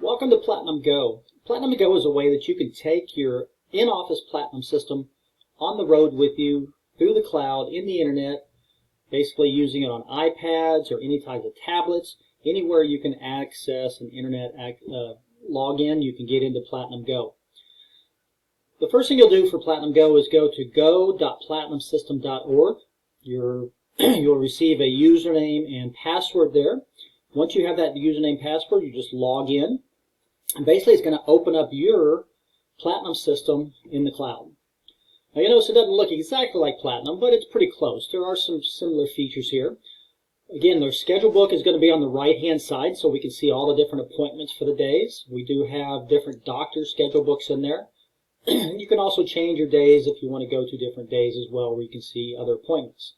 Welcome to PlatinumGo. PlatinumGo is a way that you can take your in-office Platinum system on the road with you through the cloud, in the internet, basically using it on iPads or any type of tablets. Anywhere you can access an internet login, you can get into PlatinumGo. The first thing you'll do for PlatinumGo is go to go.platinumsystem.org. You'll receive a username and password there. Once you have that username and password, you just log in. And basically, it's going to open up your Platinum system in the cloud. Now, you notice it doesn't look exactly like Platinum, but it's pretty close. There are some similar features here. Again, their schedule book is going to be on the right-hand side, so we can see all the different appointments for the days. We do have different doctor schedule books in there. You can also change your days if you want to go to different days as well, where you can see other appointments.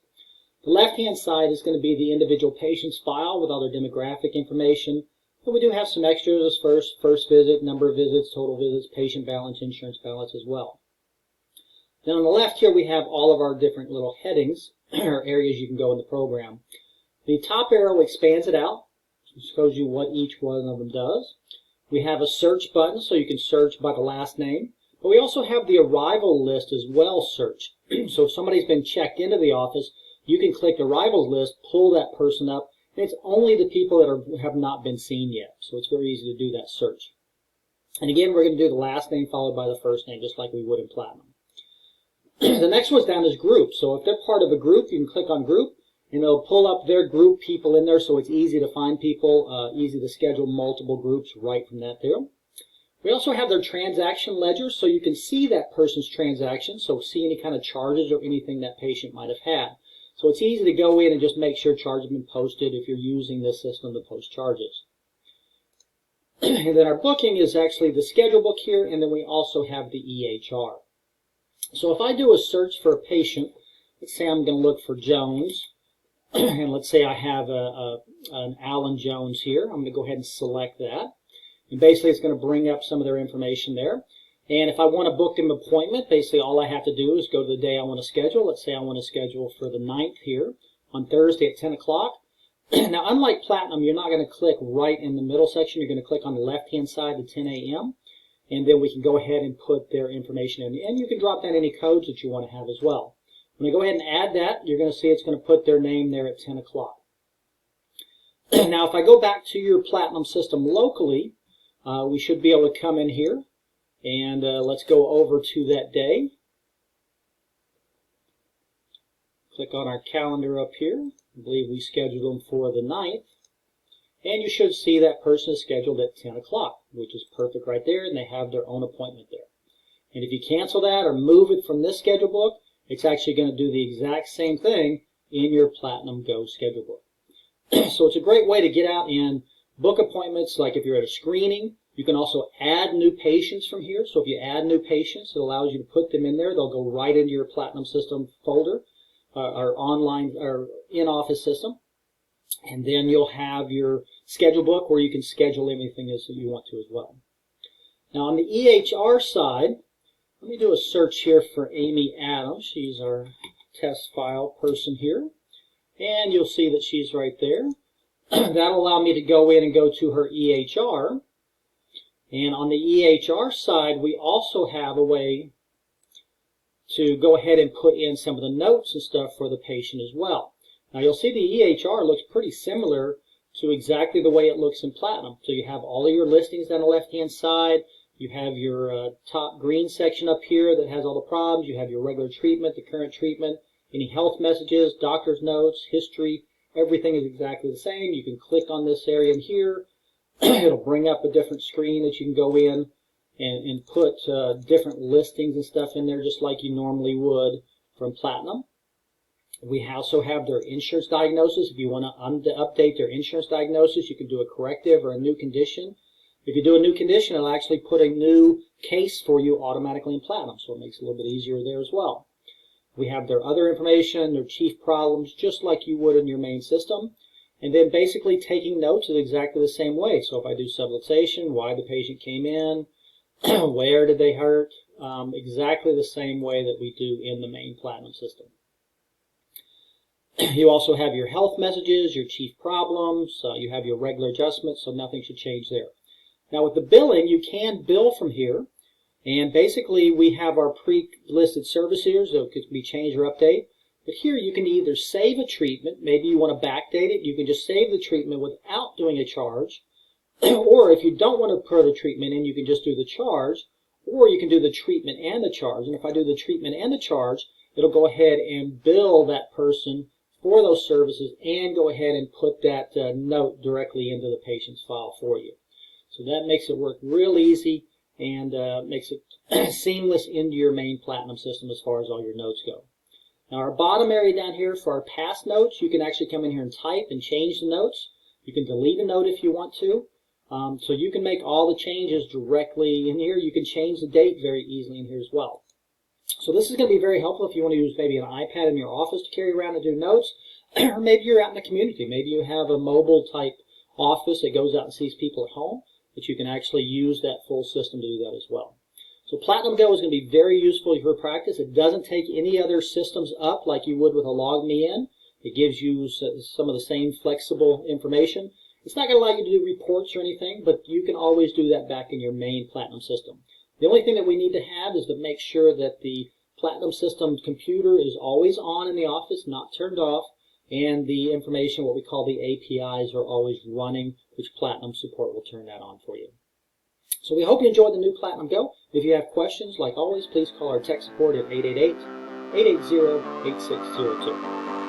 The left-hand side is going to be the individual patient's file with all their demographic information. And we do have some extras as first visit, number of visits, total visits, patient balance, insurance balance as well. Then on the left here we have all of our different little headings or areas you can go in the program. The top arrow expands it out, shows you what each one of them does. We have a search button so you can search by the last name. But we also have the arrival list as well search. So if somebody's been checked into the office, you can click the arrivals list, pull that person up, and it's only the people that have not been seen yet. So it's very easy to do that search. And again, we're going to do the last name followed by the first name, just like we would in Platinum. The next one's down as group. So if they're part of a group, you can click on group, and it'll pull up their group people in there, so it's easy to find people, easy to schedule multiple groups right from that there. We also have their transaction ledger, so you can see that person's transaction, so see any kind of charges or anything that patient might have had. So it's easy to go in and just make sure charges have been posted if you're using this system to post charges. And then our booking is actually the schedule book here, and then we also have the EHR. So if I do a search for a patient, let's say I'm going to look for Jones, and let's say I have an Alan Jones here. I'm going to go ahead and select that. And basically it's going to bring up some of their information there. And if I want to book an appointment, basically all I have to do is go to the day I want to schedule. Let's say I want to schedule for the 9th here on Thursday at 10 o'clock. Now, unlike Platinum, you're not going to click right in the middle section. You're going to click on the left-hand side to 10 a.m. And then we can go ahead and put their information in. And you can drop down any codes that you want to have as well. When I go ahead and add that, you're going to see it's going to put their name there at 10 o'clock. Now, if I go back to your Platinum system locally, we should be able to come in here. And let's go over to that day. Click on our calendar up here. I believe we scheduled them for the 9th. And you should see that person is scheduled at 10 o'clock, which is perfect right there, and they have their own appointment there. And if you cancel that or move it from this schedule book, it's actually going to do the exact same thing in your PlatinumGo schedule book. So it's a great way to get out and book appointments, like if you're at a screening. You can also add new patients from here. So if you add new patients, it allows you to put them in there. They'll go right into your Platinum system folder, or online or in-office system. And then you'll have your schedule book where you can schedule anything as you want to as well. Now on the EHR side, let me do a search here for Amy Adams. She's our test file person here. And you'll see that she's right there. That'll allow me to go in and go to her EHR. And on the EHR side, we also have a way to go ahead and put in some of the notes and stuff for the patient as well. Now you'll see the EHR looks pretty similar to exactly the way it looks in Platinum. So you have all of your listings down the left-hand side. You have your top green section up here that has all the problems. You have your regular treatment, the current treatment, any health messages, doctor's notes, history. Everything is exactly the same. You can click on this area in here. It'll bring up a different screen that you can go in and put different listings and stuff in there just like you normally would from Platinum. We also have their insurance diagnosis. If you want to update their insurance diagnosis, you can do a corrective or a new condition. If you do a new condition, it'll actually put a new case for you automatically in Platinum, so it makes it a little bit easier there as well. We have their other information, their chief problems, just like you would in your main system. And then basically taking notes is exactly the same way. So if I do subluxation, why the patient came in, where did they hurt, exactly the same way that we do in the main Platinum system. You also have your health messages, your chief problems, you have your regular adjustments, so nothing should change there. Now with the billing, you can bill from here. And basically we have our pre-listed service here, so it could be change or update. But here you can either save a treatment, maybe you want to backdate it, you can just save the treatment without doing a charge. Or if you don't want to put a treatment in, you can just do the charge, or you can do the treatment and the charge. And if I do the treatment and the charge, it'll go ahead and bill that person for those services and go ahead and put that note directly into the patient's file for you. So that makes it work real easy and makes it seamless into your main Platinum system as far as all your notes go. Now our bottom area down here for our past notes, you can actually come in here and type and change the notes. You can delete a note if you want to. So you can make all the changes directly in here. You can change the date very easily in here as well. So this is going to be very helpful if you want to use maybe an iPad in your office to carry around and do notes, or maybe you're out in the community. Maybe you have a mobile type office that goes out and sees people at home, but you can actually use that full system to do that as well. So PlatinumGo is going to be very useful for practice. It doesn't take any other systems up like you would with a LogMeIn. It gives you some of the same flexible information. It's not going to allow you to do reports or anything, but you can always do that back in your main Platinum system. The only thing that we need to have is to make sure that the Platinum system computer is always on in the office, not turned off, and the information, what we call the APIs, are always running, which Platinum support will turn that on for you. So we hope you enjoyed the new PlatinumGo. If you have questions, like always, please call our tech support at 888-880-8602.